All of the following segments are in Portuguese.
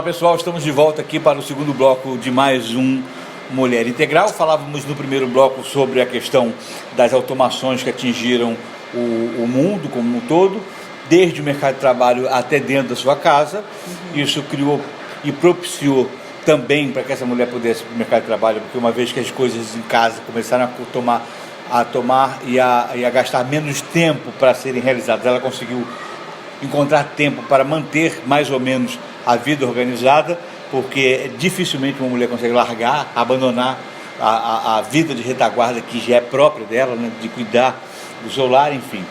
pessoal, estamos de volta aqui para o segundo bloco de mais um Mulher Integral. Falávamos no primeiro bloco sobre a questão das automações que atingiram o mundo como um todo, desde o mercado de trabalho até dentro da sua casa. Isso criou e propiciou também para que essa mulher pudesse ir para o mercado de trabalho, porque uma vez que as coisas em casa começaram a tomar e a gastar menos tempo para serem realizadas, ela conseguiu encontrar tempo para manter mais ou menos a vida organizada, porque dificilmente uma mulher consegue largar, abandonar a vida de retaguarda que já é própria dela, né, de cuidar do seu lar, enfim.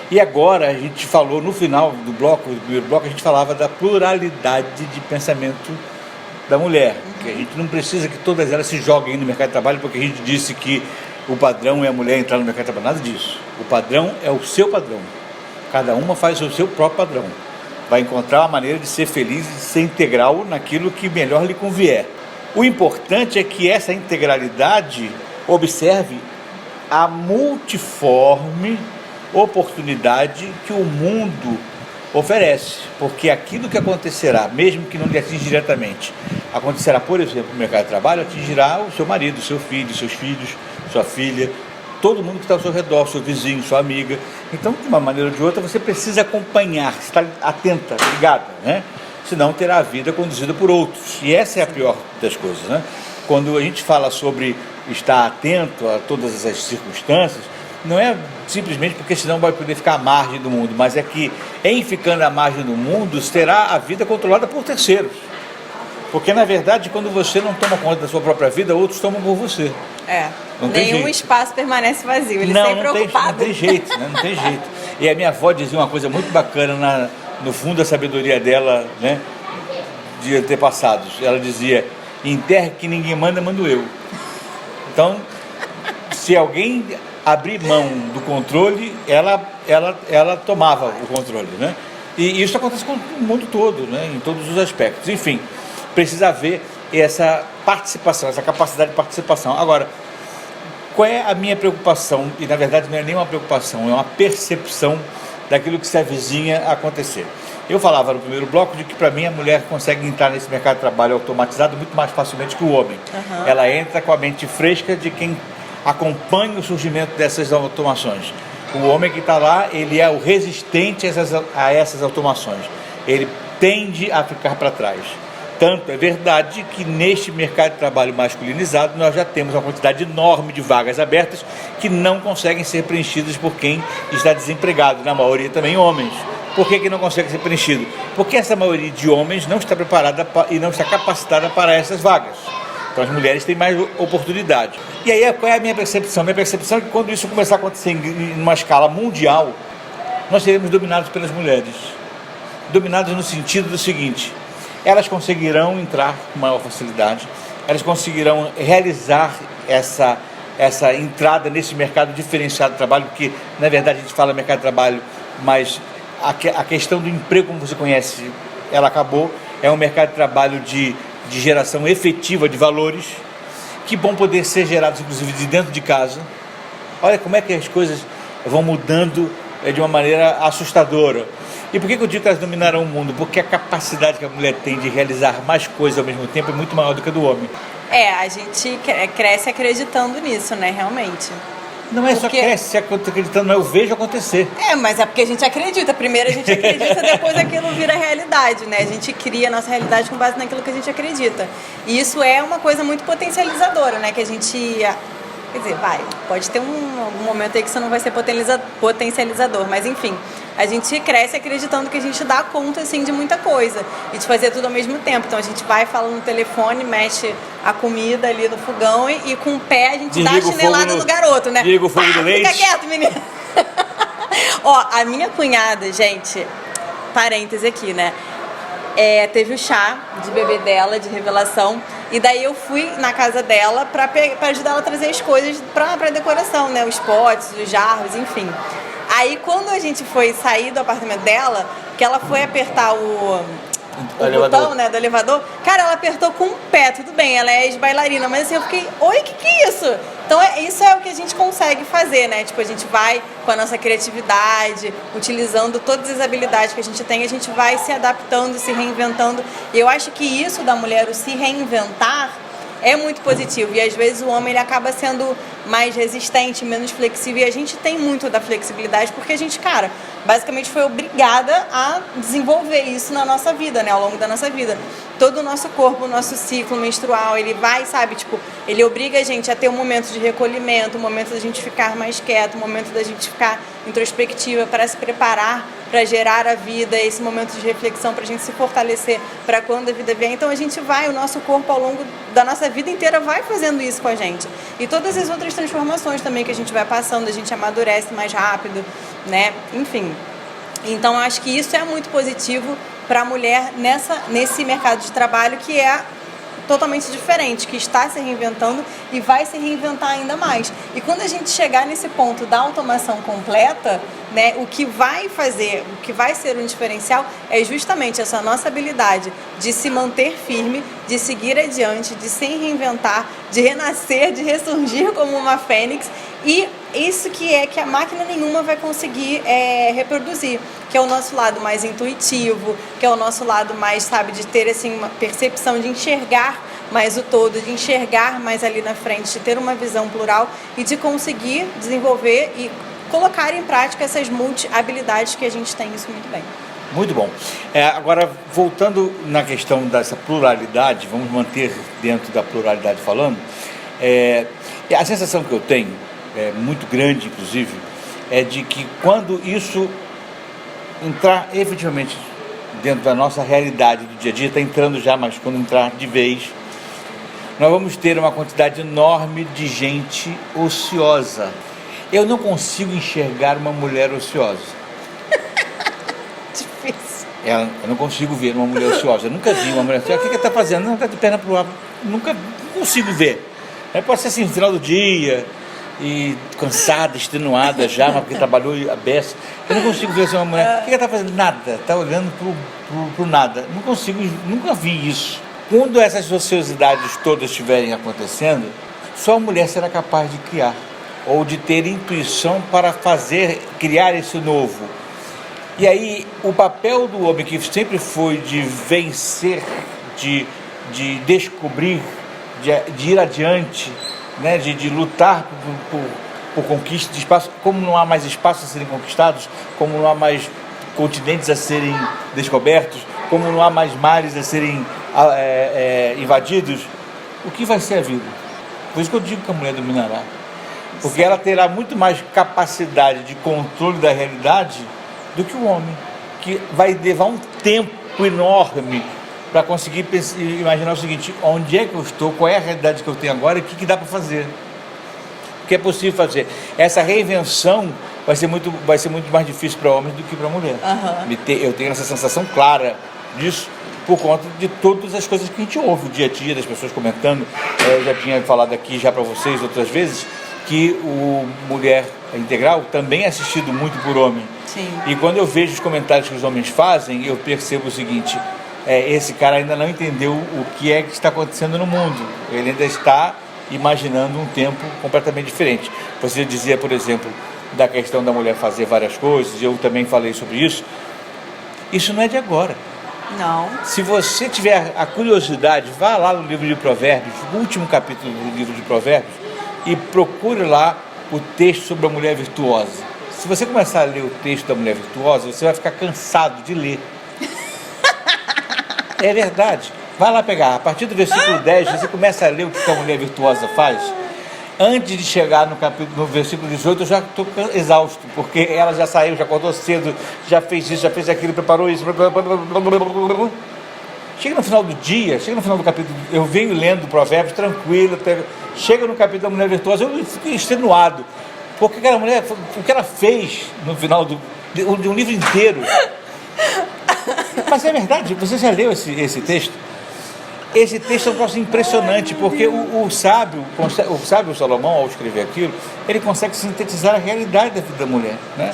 E agora a gente falou, no final do primeiro bloco, a gente falava da pluralidade de pensamento da mulher, que a gente não precisa que todas elas se joguem no mercado de trabalho, porque a gente disse que o padrão é a mulher entrar no mercado de trabalho. Nada disso. O padrão é o seu padrão. Cada uma faz o seu próprio padrão. Vai encontrar uma maneira de ser feliz e de ser integral naquilo que melhor lhe convier. O importante é que essa integralidade observe a multiforme oportunidade que o mundo oferece. Porque aquilo que acontecerá, mesmo que não lhe atinja diretamente, acontecerá, por exemplo, no mercado de trabalho, atingirá o seu marido, seu filho, seus filhos, sua filha, todo mundo que está ao seu redor, seu vizinho, sua amiga. Então, de uma maneira ou de outra, você precisa acompanhar, estar atenta, ligada, né? Senão terá a vida conduzida por outros. E essa é a pior das coisas, né? Quando a gente fala sobre estar atento a todas as circunstâncias, não é simplesmente porque senão vai poder ficar à margem do mundo, mas é que, em ficando à margem do mundo, terá a vida controlada por terceiros. Porque, na verdade, quando você não toma conta da sua própria vida, outros tomam por você. Nenhum espaço permanece vazio, ele sempre ocupado. Não tem jeito, né? Não tem jeito. E a minha avó dizia uma coisa muito bacana no fundo da sabedoria dela, né, de antepassados. Ela dizia: em terra que ninguém manda, mando eu. Então, se alguém abrir mão do controle, ela tomava o controle, né? E isso acontece com o mundo todo, né, em todos os aspectos. Enfim, precisa haver essa participação, essa capacidade de participação. Agora, qual é a minha preocupação? E na verdade não é nem uma preocupação, é uma percepção daquilo que se avizinha a acontecer. Eu falava no primeiro bloco de que, para mim, a mulher consegue entrar nesse mercado de trabalho automatizado muito mais facilmente que o homem. Ela entra com a mente fresca de quem acompanha o surgimento dessas automações. O homem que está lá, ele é o resistente a essas automações. Ele tende a ficar para trás. Tanto é verdade que neste mercado de trabalho masculinizado nós já temos uma quantidade enorme de vagas abertas que não conseguem ser preenchidas por quem está desempregado, na maioria também homens. Por que não consegue ser preenchido? Porque essa maioria de homens não está preparada e não está capacitada para essas vagas. Então as mulheres têm mais oportunidade. E aí qual é a minha percepção? Minha percepção é que quando isso começar a acontecer em uma escala mundial, nós seremos dominados pelas mulheres. Dominados no sentido do seguinte: elas conseguirão entrar com maior facilidade, elas conseguirão realizar essa entrada nesse mercado diferenciado de trabalho, porque na verdade a gente fala mercado de trabalho, mas a questão do emprego, como você conhece, ela acabou. É um mercado de trabalho de geração efetiva de valores, que vão poder ser gerados inclusive de dentro de casa. Olha como é que as coisas vão mudando de uma maneira assustadora. E por que eu digo que elas dominarão o mundo? Porque a capacidade que a mulher tem de realizar mais coisas ao mesmo tempo é muito maior do que a do homem. A gente cresce acreditando nisso, né, realmente. Não é só cresce acreditando, não, eu vejo acontecer. Mas é porque a gente acredita. Primeiro a gente acredita, depois aquilo vira realidade, né? A gente cria a nossa realidade com base naquilo que a gente acredita. E isso é uma coisa muito potencializadora, né? Que a gente... Quer dizer, pode ter algum momento aí que isso não vai ser potencializador, mas enfim, a gente cresce acreditando que a gente dá conta, assim, de muita coisa e de fazer tudo ao mesmo tempo. Então a gente vai, fala no telefone, mexe a comida ali no fogão e com o pé a gente dá a chinelada no garoto, né? Liga o fogo do leite. Fica quieto, menina! A minha cunhada, gente, parêntese aqui, né? Teve o chá de bebê dela, de revelação, e daí eu fui na casa dela pra ajudar ela a trazer as coisas pra decoração, né? Os potes, os jarros, enfim. Aí quando a gente foi sair do apartamento dela, que ela foi apertar o botão, né, do elevador. Cara, ela apertou com o pé, tudo bem, ela é ex-bailarina, mas assim, eu fiquei, oi, que é isso? Então, isso é o que a gente consegue fazer, né? Tipo, a gente vai com a nossa criatividade, utilizando todas as habilidades que a gente tem, a gente vai se adaptando, se reinventando. E eu acho que isso da mulher, o se reinventar, é muito positivo. E às vezes o homem ele acaba sendo mais resistente, menos flexível. E a gente tem muito da flexibilidade porque a gente, cara, basicamente foi obrigada a desenvolver isso na nossa vida, né? Ao longo da nossa vida. Todo o nosso corpo, o nosso ciclo menstrual, ele vai, sabe? Tipo, ele obriga a gente a ter um momento de recolhimento, um momento da gente ficar mais quieto, um momento da gente ficar introspectiva para se preparar para gerar a vida, esse momento de reflexão para a gente se fortalecer para quando a vida vier. Então a gente vai, o nosso corpo ao longo da nossa vida inteira vai fazendo isso com a gente. E todas as outras transformações também que a gente vai passando, a gente amadurece mais rápido, né? Enfim. Então acho que isso é muito positivo para a mulher nesse mercado de trabalho que é totalmente diferente, que está se reinventando e vai se reinventar ainda mais. E quando a gente chegar nesse ponto da automação completa, né, o que vai ser um diferencial é justamente essa nossa habilidade de se manter firme, de seguir adiante, de se reinventar, de renascer, de ressurgir como uma fênix, e isso que a máquina nenhuma vai conseguir reproduzir, que é o nosso lado mais intuitivo, que é o nosso lado mais, sabe, de ter assim, uma percepção de enxergar mais o todo, de enxergar mais ali na frente, de ter uma visão plural e de conseguir desenvolver e colocar em prática essas multi-habilidades que a gente tem isso muito bem. Muito bom. Agora, voltando na questão dessa pluralidade, vamos manter dentro da pluralidade falando, a sensação que eu tenho, muito grande inclusive, é de que quando isso entrar efetivamente dentro da nossa realidade do dia a dia, está entrando já, mas quando entrar de vez, nós vamos ter uma quantidade enorme de gente ociosa. Eu não consigo enxergar uma mulher ociosa. Difícil. Eu não consigo ver uma mulher ociosa. Eu nunca vi uma mulher ociosa. O que ela está fazendo? Não, está de perna pro ar. Não consigo ver. Pode ser assim, no final do dia, e cansada, extenuada já, mas porque trabalhou a beça. Eu não consigo ver assim, uma mulher. O que ela está fazendo? Nada. Está olhando pro nada. Não consigo, nunca vi isso. Quando essas ociosidades todas estiverem acontecendo, só a mulher será capaz de criar, ou de ter intuição para criar esse novo. E aí, o papel do homem, que sempre foi de vencer, de descobrir, de ir adiante, né, de lutar por conquista de espaço, como não há mais espaços a serem conquistados, como não há mais continentes a serem descobertos, como não há mais mares a serem invadidos, o que vai ser a vida? Por isso que eu digo que a mulher dominará. Porque ela terá muito mais capacidade de controle da realidade do que o homem, que vai levar um tempo enorme para conseguir imaginar o seguinte: onde é que eu estou, qual é a realidade que eu tenho agora e o que dá para fazer. O que é possível fazer. Essa reinvenção vai ser muito mais difícil para homens do que para mulher. Uhum. Eu tenho essa sensação clara disso, por conta de todas as coisas que a gente ouve, o dia a dia das pessoas comentando. Eu já tinha falado aqui já para vocês outras vezes, que o Mulher Integral também é assistido muito por homem. Sim. E quando eu vejo os comentários que os homens fazem, eu percebo o seguinte: esse cara ainda não entendeu o que é que está acontecendo no mundo. Ele ainda está imaginando um tempo completamente diferente. Você dizia, por exemplo, da questão da mulher fazer várias coisas, eu também falei sobre isso. Isso não é de agora. Não. Se você tiver a curiosidade, vá lá no livro de Provérbios, o último capítulo do livro de Provérbios, e procure lá o texto sobre a mulher virtuosa. Se você começar a ler o texto da mulher virtuosa, você vai ficar cansado de ler. É verdade. Vai lá pegar, a partir do versículo 10, você começa a ler o que a mulher virtuosa faz. Antes de chegar no versículo 18, eu já estou exausto, porque ela já saiu, já acordou cedo, já fez isso, já fez aquilo, preparou isso. Chega no final do dia, chega no final do capítulo, eu venho lendo Provérbios tranquilo, chega no capítulo da mulher virtuosa, eu fico extenuado, porque aquela mulher, o que ela fez no final de um livro inteiro. Mas é verdade, você já leu esse texto? Esse texto é um troço impressionante, porque o sábio Salomão, ao escrever aquilo, ele consegue sintetizar a realidade da vida da mulher, né?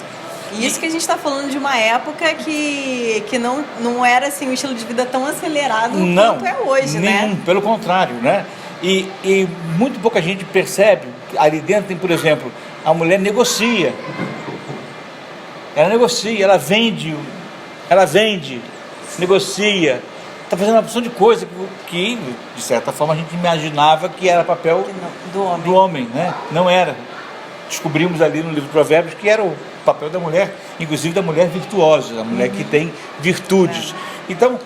E isso que a gente está falando de uma época que não era assim um estilo de vida tão acelerado quanto é hoje, nenhum, né? Pelo contrário, né? E muito pouca gente percebe que ali dentro tem, por exemplo, a mulher negocia. Ela negocia, ela vende, negocia. Está fazendo uma porção de coisa que, de certa forma, a gente imaginava que era papel do homem, né? Não era. Descobrimos ali no livro de Provérbios que era o papel da mulher, inclusive da mulher virtuosa, a mulher que tem virtudes. Então,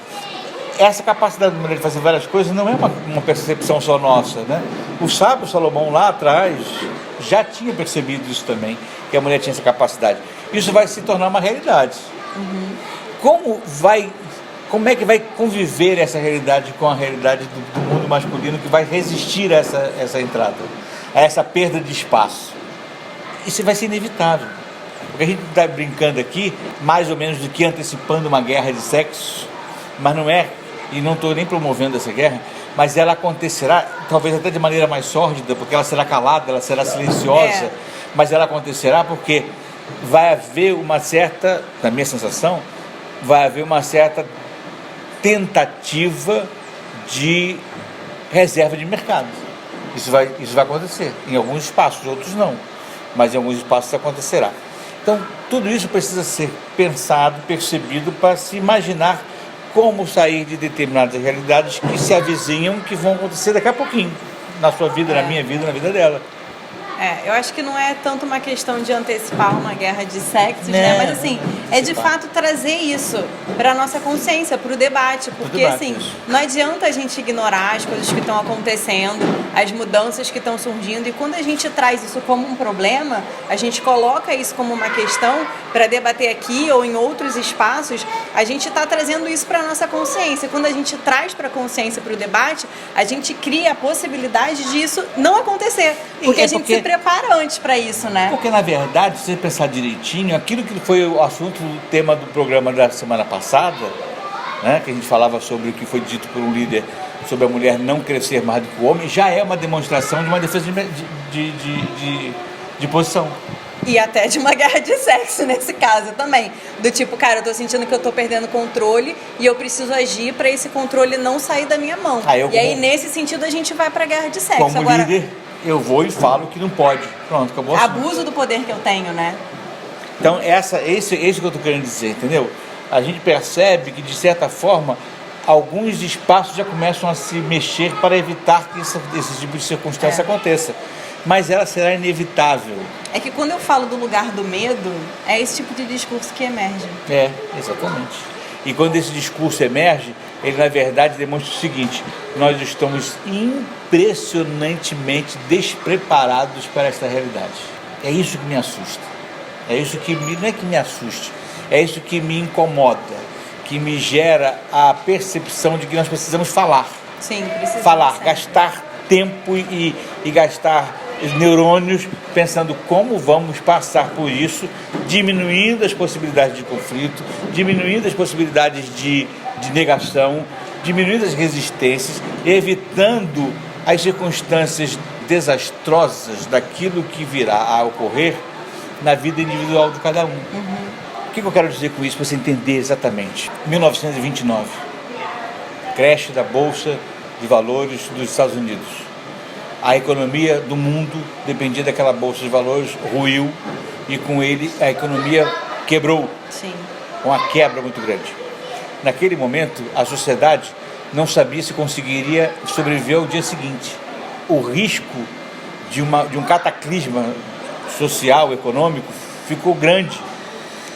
essa capacidade da mulher de fazer várias coisas não é uma percepção só nossa, né? O sábio Salomão lá atrás já tinha percebido isso também, que a mulher tinha essa capacidade. Isso vai se tornar uma realidade. Como é que vai conviver essa realidade com a realidade do mundo masculino que vai resistir a essa entrada, a essa perda de espaço? Isso vai ser inevitável. Porque a gente está brincando aqui, mais ou menos do que antecipando uma guerra de sexos, mas não é, e não estou nem promovendo essa guerra, mas ela acontecerá, talvez até de maneira mais sórdida, porque ela será calada, ela será silenciosa, mas ela acontecerá porque vai haver uma certa, na minha sensação, vai haver uma certa tentativa de reserva de mercado. Isso vai acontecer, em alguns espaços, outros não, mas em alguns espaços isso acontecerá. Então, tudo isso precisa ser pensado, percebido, para se imaginar como sair de determinadas realidades que se avizinham, que vão acontecer daqui a pouquinho, na sua vida, na minha vida, na vida dela. Eu acho que não é tanto uma questão de antecipar uma guerra de sexos, né? Mas assim, é de fato trazer isso para a nossa consciência, para o debate, porque assim, não adianta a gente ignorar as coisas que estão acontecendo, as mudanças que estão surgindo, e quando a gente traz isso como um problema, a gente coloca isso como uma questão para debater aqui ou em outros espaços, a gente está trazendo isso para a nossa consciência. Quando a gente traz para a consciência, para o debate, a gente cria a possibilidade disso não acontecer, porque a gente se prepara antes para isso, né? Porque, na verdade, se você pensar direitinho, aquilo que foi o assunto, o tema do programa da semana passada, né, que a gente falava sobre o que foi dito por um líder sobre a mulher não crescer mais do que o homem, já é uma demonstração de uma defesa de posição. E até de uma guerra de sexo nesse caso também. Do tipo, cara, eu tô sentindo que eu tô perdendo controle e eu preciso agir para esse controle não sair da minha mão. E aí, nesse sentido, a gente vai pra guerra de sexo. Como líder, eu vou e falo que não pode. Pronto, acabou. Abuso do poder que eu tenho, né? Então, esse que eu tô querendo dizer, entendeu? A gente percebe que, de certa forma, alguns espaços já começam a se mexer para evitar que esse tipo de circunstância aconteça. Mas ela será inevitável. É que quando eu falo do lugar do medo, é esse tipo de discurso que emerge. Exatamente. E quando esse discurso emerge, ele na verdade demonstra o seguinte: nós estamos impressionantemente despreparados para essa realidade. É isso que me assusta. É isso que não é que me assuste, é isso que me incomoda, que me gera a percepção de que nós precisamos falar. Sim, precisamos. Falar, gastar tempo e gastar neurônios pensando como vamos passar por isso, diminuindo as possibilidades de conflito, diminuindo as possibilidades de negação, diminuindo as resistências, evitando as circunstâncias desastrosas daquilo que virá a ocorrer na vida individual de cada um. O que eu quero dizer com isso, para você entender exatamente? 1929, crash da Bolsa de Valores dos Estados Unidos. A economia do mundo dependia daquela bolsa de valores, ruiu, e com ele a economia quebrou. Sim. Uma quebra muito grande. Naquele momento, a sociedade não sabia se conseguiria sobreviver ao dia seguinte. O risco de um cataclisma social, econômico, ficou grande.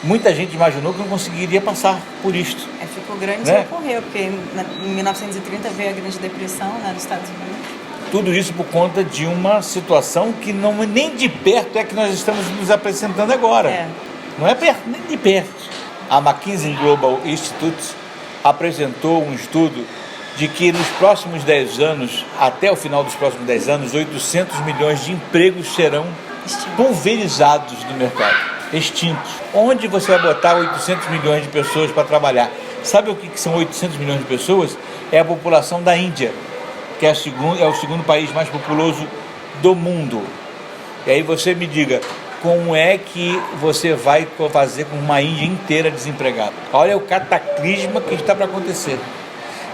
Muita gente imaginou que não conseguiria passar por isto. Ficou grande, né? E ocorreu, porque em 1930 veio a Grande Depressão, né, nos Estados Unidos. Tudo isso por conta de uma situação que não, nem de perto é que nós estamos nos apresentando agora. Não é perto, nem de perto. A McKinsey Global Institute apresentou um estudo de que nos próximos 10 anos, até o final dos próximos 10 anos, 800 milhões de empregos serão pulverizados no mercado, extintos. Onde você vai botar 800 milhões de pessoas para trabalhar? Sabe o que são 800 milhões de pessoas? É a população da Índia, que é o segundo país mais populoso do mundo. E aí você me diga, como é que você vai fazer com uma Índia inteira desempregada. Olha o cataclisma que está para acontecer.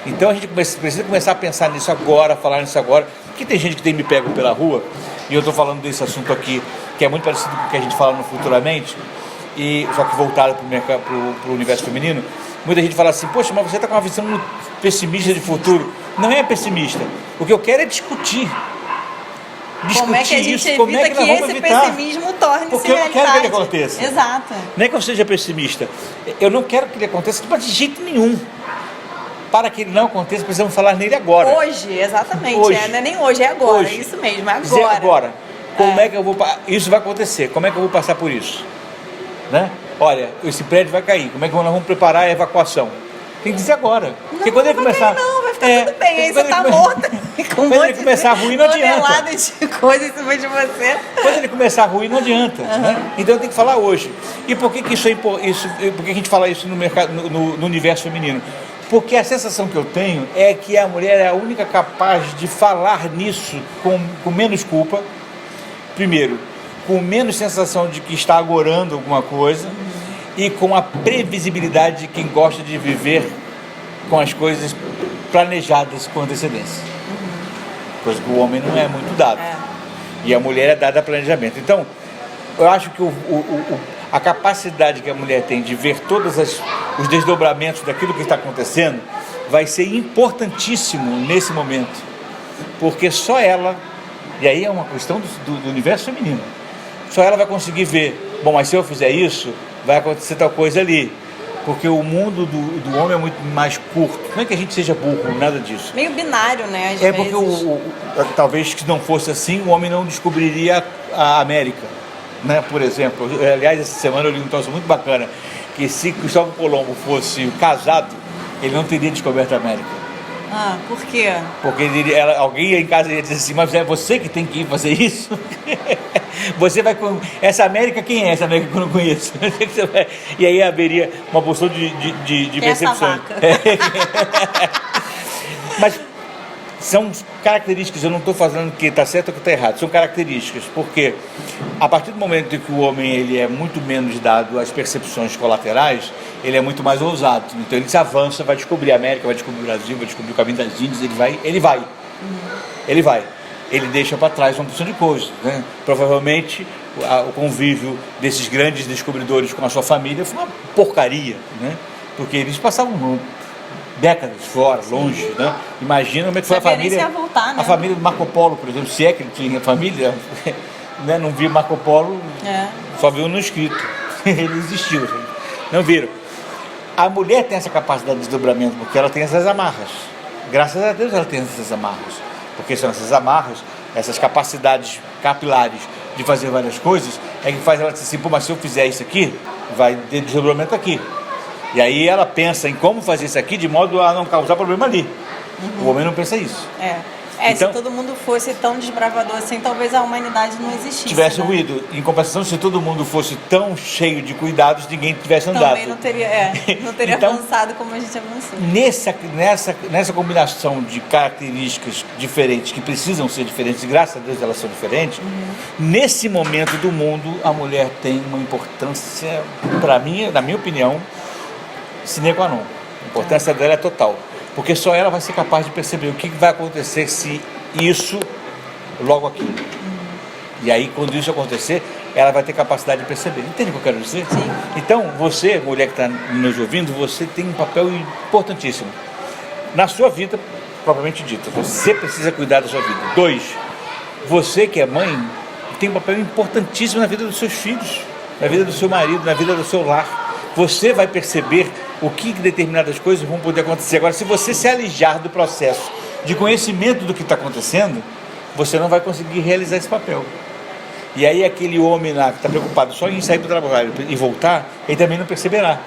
Então a gente precisa começar a pensar nisso agora, falar nisso agora, porque tem gente que tem me pego pela rua, e eu estou falando desse assunto aqui, que é muito parecido com o que a gente fala no Futuramente, e, só que voltado para o universo feminino. Muita gente fala assim, poxa, mas você está com uma visão pessimista de futuro. Não é pessimista. O que eu quero é discutir como é que a gente isso, evita como é que nós vamos esse evitar? pessimismo torne-se Porque eu não realidade. quero que ele aconteça. Exato. Não é que eu seja pessimista. Eu não quero que ele aconteça, mas de jeito nenhum. Para que ele não aconteça, precisamos falar nele agora. Hoje, exatamente. Hoje. Não é nem hoje, é agora. Hoje. É isso mesmo, é Dizer agora. agora. Como é que eu vou... Isso vai acontecer. Como é que eu vou passar por isso? Né? Olha, esse prédio vai cair. Como é que nós vamos preparar a evacuação? Tem que dizer agora. Porque quando ele começar... Não, vai ficar tudo bem. Aí você tá morta. Com Quando ele começar a ruir, não adianta. tonelada de coisa em cima de você. Quando ele começar a ruir, não adianta. Né? Então tem que falar hoje. E por que isso é importante? Por que a gente fala isso no mercado, no universo feminino? Porque a sensação que eu tenho é que a mulher é a única capaz de falar nisso com menos culpa. Primeiro, com menos sensação de que está agorando alguma coisa e com a previsibilidade de quem gosta de viver com as coisas planejadas com antecedência. Coisa que o homem não é muito dado. E a mulher é dada a planejamento. Então, eu acho que a capacidade que a mulher tem de ver todos os desdobramentos daquilo que está acontecendo vai ser importantíssimo nesse momento. Porque só ela, e aí é uma questão do universo feminino, só ela vai conseguir ver, bom, mas se eu fizer isso, vai acontecer tal coisa ali. Porque o mundo do homem é muito mais curto. Não é que a gente seja burro, nada disso. Meio binário, né? Às vezes. Porque talvez se não fosse assim, o homem não descobriria a América. Né? Por exemplo, aliás, essa semana eu li um troço muito bacana, que se Cristóvão Colombo fosse casado, ele não teria descoberto a América. Ah, por quê? Porque alguém em casa ia dizer assim, mas é você que tem que ir fazer isso? Você vai com... Essa América, quem é essa América que eu não conheço? E aí haveria uma porção de percepções. Mas são características, eu não estou falando que está certo ou que está errado, são características, porque a partir do momento em que o homem ele é muito menos dado às percepções colaterais, ele é muito mais ousado. Então ele se avança, vai descobrir a América, vai descobrir o Brasil, vai descobrir o caminho das Índias, ele vai. Ele deixa para trás uma porção de coisas. Né? Provavelmente o convívio desses grandes descobridores com a sua família foi uma porcaria, né? Porque eles passavam décadas fora, longe, né? Imagina como é que foi a família. Voltar, né? A família do Marco Polo, por exemplo, se é que ele tinha família, né? Não viu Marco Polo, só viu no escrito. Ele existiu, não viram. A mulher tem essa capacidade de desdobramento porque ela tem essas amarras. Graças a Deus ela tem essas amarras. Porque são essas amarras, essas capacidades capilares de fazer várias coisas, é que faz ela dizer assim, pô, mas se eu fizer isso aqui, vai ter desdobramento aqui. E aí ela pensa em como fazer isso aqui de modo a não causar problema ali. O homem não pensa isso. Então, se todo mundo fosse tão desbravador assim, talvez a humanidade não existisse. Tivesse né? ruído. Em compensação, se todo mundo fosse tão cheio de cuidados, ninguém tivesse andado. Também não teria então, avançado como a gente avançou. Nessa combinação de características diferentes, que precisam ser diferentes, e graças a Deus elas são diferentes, nesse momento do mundo, a mulher tem uma importância, para mim, na minha opinião, sine qua non. A importância dela é total. Porque só ela vai ser capaz de perceber o que vai acontecer se isso logo aqui. E aí, quando isso acontecer, ela vai ter capacidade de perceber. Entende o que eu quero dizer? Sim. Então, você, mulher que está nos ouvindo, você tem um papel importantíssimo. Na sua vida, propriamente dita, você precisa cuidar da sua vida. 2, você que é mãe, tem um papel importantíssimo na vida dos seus filhos, na vida do seu marido, na vida do seu lar. Você vai perceber o que determinadas coisas vão poder acontecer. Agora, se você se alijar do processo de conhecimento do que está acontecendo, você não vai conseguir realizar esse papel. E aí aquele homem lá que está preocupado só em sair do trabalho e voltar, ele também não perceberá.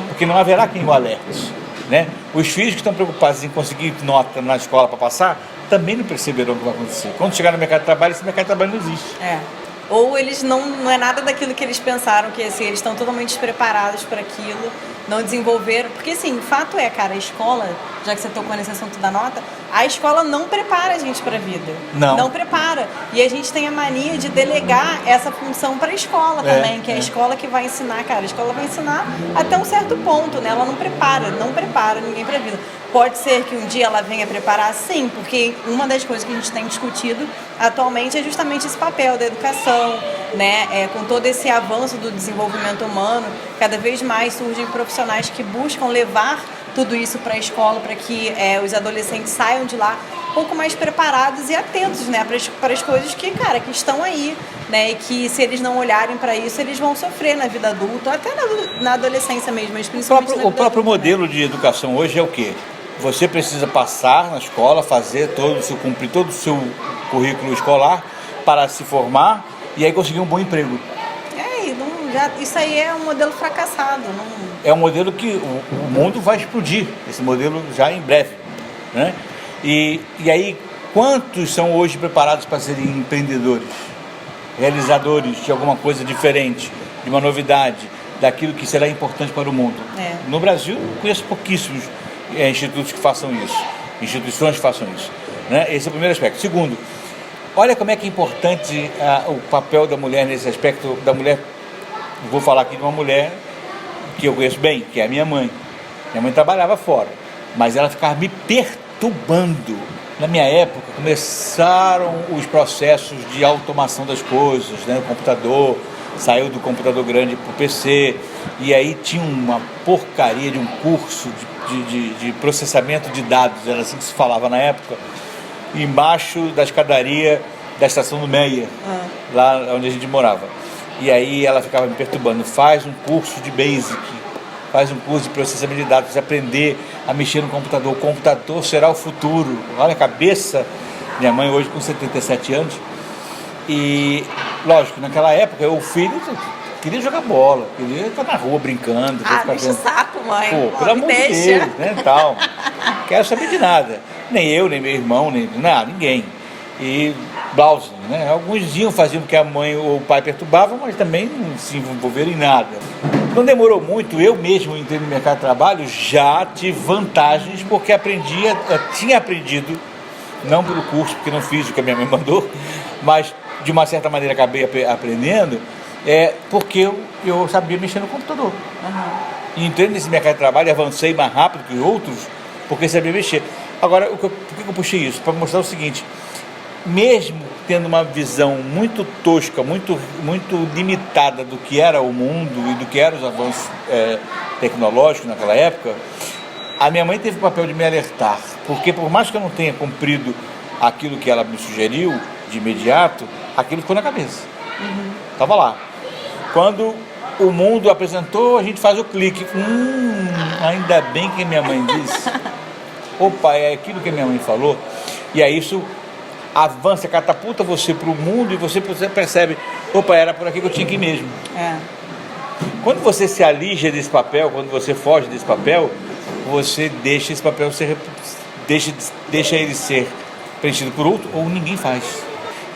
Porque não haverá quem o alerte. Né? Os filhos que estão preocupados em conseguir nota na escola para passar, também não perceberão o que vai acontecer. Quando chegar no mercado de trabalho, esse mercado de trabalho não existe. Ou eles não é nada daquilo que eles pensaram que ia ser, eles estão totalmente despreparados para aquilo não desenvolveram. Porque, assim, o fato é, cara, a escola, já que você tocou nesse assunto da nota, a escola não prepara a gente para a vida. Não prepara. E a gente tem a mania de delegar essa função para a escola também, que é a escola que vai ensinar, cara. A escola vai ensinar até um certo ponto, né? Ela não prepara ninguém para a vida. Pode ser que um dia ela venha preparar, sim, porque uma das coisas que a gente tem discutido atualmente é justamente esse papel da educação, né? Com todo esse avanço do desenvolvimento humano, cada vez mais surgem profissionais que buscam levar tudo isso para a escola, para que os adolescentes saiam de lá um pouco mais preparados e atentos, né, para as coisas que, cara, que estão aí, né, e que se eles não olharem para isso, eles vão sofrer na vida adulta, ou até na adolescência mesmo, mas principalmente na vida O próprio adulta, modelo né? de educação hoje é o quê? Você precisa passar na escola, cumprir todo o seu currículo escolar para se formar e aí conseguir um bom emprego. Isso aí é um modelo fracassado. É um modelo que o mundo vai explodir, esse modelo já em breve, né? E aí, quantos são hoje preparados para serem empreendedores, realizadores de alguma coisa diferente, de uma novidade, daquilo que será importante para o mundo? No Brasil, eu conheço pouquíssimos institutos que façam isso, instituições que façam isso, né? Esse é o primeiro aspecto. Segundo, olha como é que é importante o papel da mulher nesse aspecto, da mulher. Vou falar aqui de uma mulher que eu conheço bem, que é a minha mãe. Minha mãe trabalhava fora, mas ela ficava me perturbando. Na minha época, começaram os processos de automação das coisas, né? O computador saiu do computador grande para o PC, e aí tinha uma porcaria de um curso de processamento de dados, era assim que se falava na época, embaixo da escadaria da estação do Meia, lá onde a gente morava. E aí ela ficava me perturbando, faz um curso de Basic, faz um curso de processamento de dados, aprender a mexer no computador, o computador será o futuro. Olha a cabeça, minha mãe hoje com 77 anos, e lógico, naquela época o filho queria jogar bola, queria estar na rua brincando. Não enche o saco, mãe. Pô, pelo amor de Deus, né, tal. Não quero saber de nada, nem eu, nem meu irmão, nem nada, ninguém. E Blausen, né? Alguns faziam porque a mãe ou o pai perturbavam, mas também não se envolveram em nada. Não demorou muito, eu mesmo entrei no mercado de trabalho, já tive vantagens porque tinha aprendido, não pelo curso, porque não fiz o que a minha mãe mandou, mas de uma certa maneira acabei aprendendo, porque eu sabia mexer no computador. E entrei nesse mercado de trabalho e avancei mais rápido que outros, porque sabia mexer. Agora, por que eu puxei isso? Para mostrar o seguinte: mesmo tendo uma visão muito tosca, muito limitada do que era o mundo e do que eram os avanços tecnológicos naquela época, a minha mãe teve o papel de me alertar, porque por mais que eu não tenha cumprido aquilo que ela me sugeriu de imediato, aquilo ficou na cabeça. Estava lá. Quando o mundo apresentou, a gente faz o clique. Ainda bem que minha mãe disse. Opa, é aquilo que a minha mãe falou. E aí isso avança, catapulta você para o mundo e você percebe, opa, era por aqui que eu tinha que ir mesmo. Quando você se alija desse papel, quando você foge desse papel, você deixa esse papel deixa ele ser preenchido por outro, ou ninguém faz.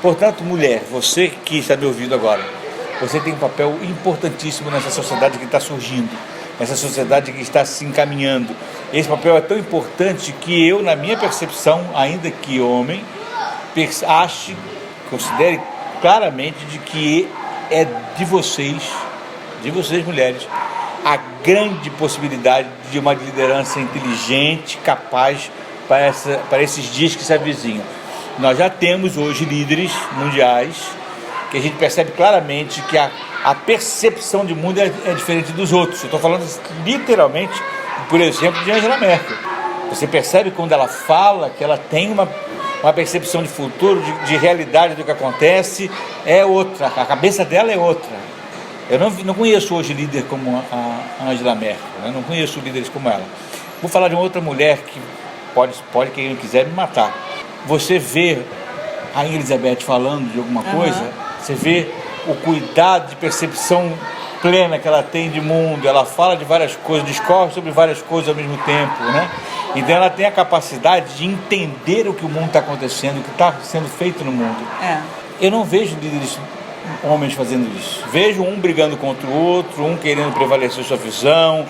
Portanto, mulher, você que está me ouvindo agora, você tem um papel importantíssimo nessa sociedade que está surgindo, nessa sociedade que está se encaminhando. Esse papel é tão importante que eu, na minha percepção, ainda que homem, considere claramente de que é de vocês mulheres, a grande possibilidade de uma liderança inteligente, capaz para esses dias que se avizinham. Nós já temos hoje líderes mundiais que a gente percebe claramente que a percepção de mundo é diferente dos outros. Eu estou falando literalmente, por exemplo, de Angela Merkel. Você percebe quando ela fala que ela tem uma percepção de futuro, de realidade do que acontece, é outra, a cabeça dela é outra. Eu não conheço hoje líder como a Angela Merkel, né? Não conheço líderes como ela. Vou falar de uma outra mulher que pode quem quiser me matar. Você vê a Elizabeth falando de alguma coisa, você vê o cuidado de percepção plena que ela tem de mundo, ela fala de várias coisas, discorre sobre várias coisas ao mesmo tempo, né? Então ela tem a capacidade de entender o que o mundo está acontecendo, o que está sendo feito no mundo. Eu não vejo líderes homens fazendo isso. Vejo um brigando contra o outro, um querendo prevalecer sua visão.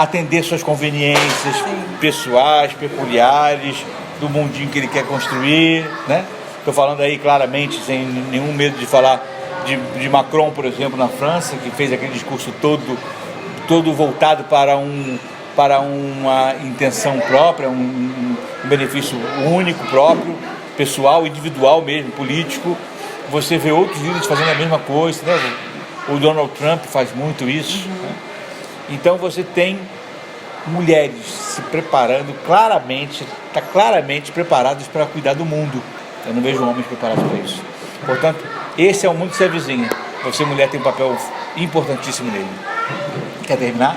atender suas conveniências pessoais, peculiares, do mundinho que ele quer construir, né? Estou falando aí claramente, sem nenhum medo de falar de Macron, por exemplo, na França, que fez aquele discurso todo voltado para uma intenção própria, um benefício único, próprio, pessoal, individual mesmo, político. Você vê outros líderes fazendo a mesma coisa, né? O Donald Trump faz muito isso. Né? Então você tem mulheres se preparando claramente, está claramente preparadas para cuidar do mundo. Eu não vejo homens preparados para isso. Portanto, esse é o mundo que se avizinha. Você, mulher, tem um papel importantíssimo nele. Quer terminar?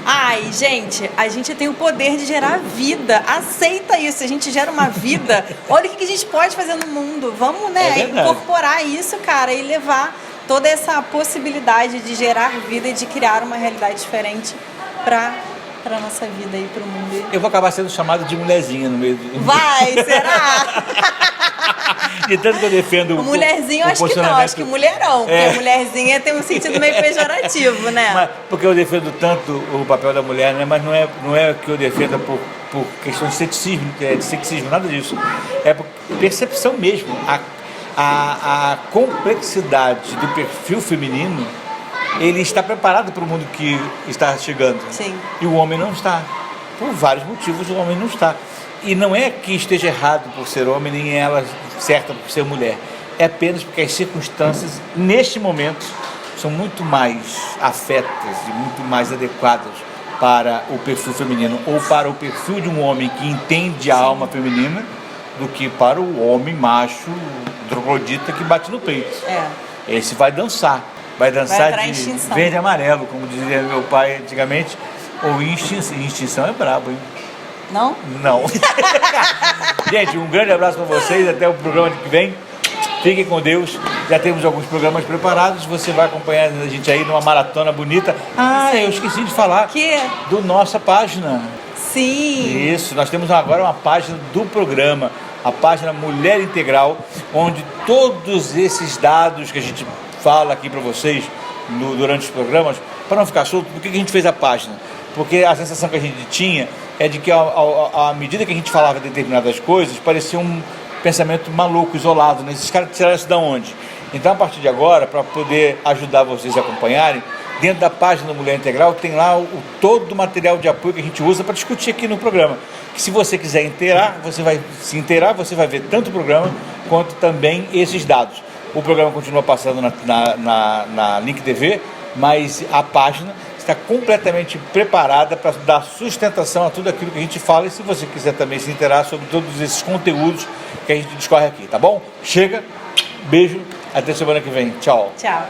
Ai, gente, a gente tem o poder de gerar vida. Aceita isso. A gente gera uma vida. Olha o que a gente pode fazer no mundo. Vamos, né, incorporar isso, cara, e levar toda essa possibilidade de gerar vida e de criar uma realidade diferente para a nossa vida e para o mundo. Eu vou acabar sendo chamado de mulherzinha no meio do... Vai, será? De tanto que eu defendo o mulherzinho, acho que não, acho que mulherão, porque mulherzinha tem um sentido meio pejorativo, né? Mas, porque eu defendo tanto o papel da mulher, né? Mas não é que eu defenda por questão de sexismo, nada disso. É por percepção mesmo. A complexidade do perfil feminino, ele está preparado para o mundo que está chegando. Sim. E o homem não está. Por vários motivos o homem não está. E não é que esteja errado por ser homem, nem ela certa por ser mulher. É apenas porque as circunstâncias, neste momento, são muito mais afetas e muito mais adequadas para o perfil feminino ou para o perfil de um homem que entende a alma feminina do que para o homem macho, troglodita, que bate no peito. Esse vai dançar de verde e amarelo, como dizia meu pai antigamente, ou extinção é brabo, hein? Não? Não. Gente, um grande abraço para vocês, até o programa que vem. Fiquem com Deus. Já temos alguns programas preparados. Você vai acompanhar a gente aí numa maratona bonita. Eu esqueci de falar do nossa página. Sim. Isso, nós temos agora uma página do programa, a página Mulher Integral, onde todos esses dados que a gente fala aqui para vocês durante os programas, para não ficar solto, por que a gente fez a página? Porque a sensação que a gente tinha é de que à medida que a gente falava de determinadas coisas, parecia um pensamento maluco, isolado, né? Esses caras tiraram isso de onde? Então, a partir de agora, para poder ajudar vocês a acompanharem, dentro da página do Mulher Integral tem lá todo o material de apoio que a gente usa para discutir aqui no programa. Que se você quiser você vai ver tanto o programa quanto também esses dados. O programa continua passando na Link TV, mas a página está completamente preparada para dar sustentação a tudo aquilo que a gente fala, e se você quiser também se inteirar sobre todos esses conteúdos que a gente discorre aqui, tá bom? Chega, beijo, até semana que vem. Tchau. Tchau.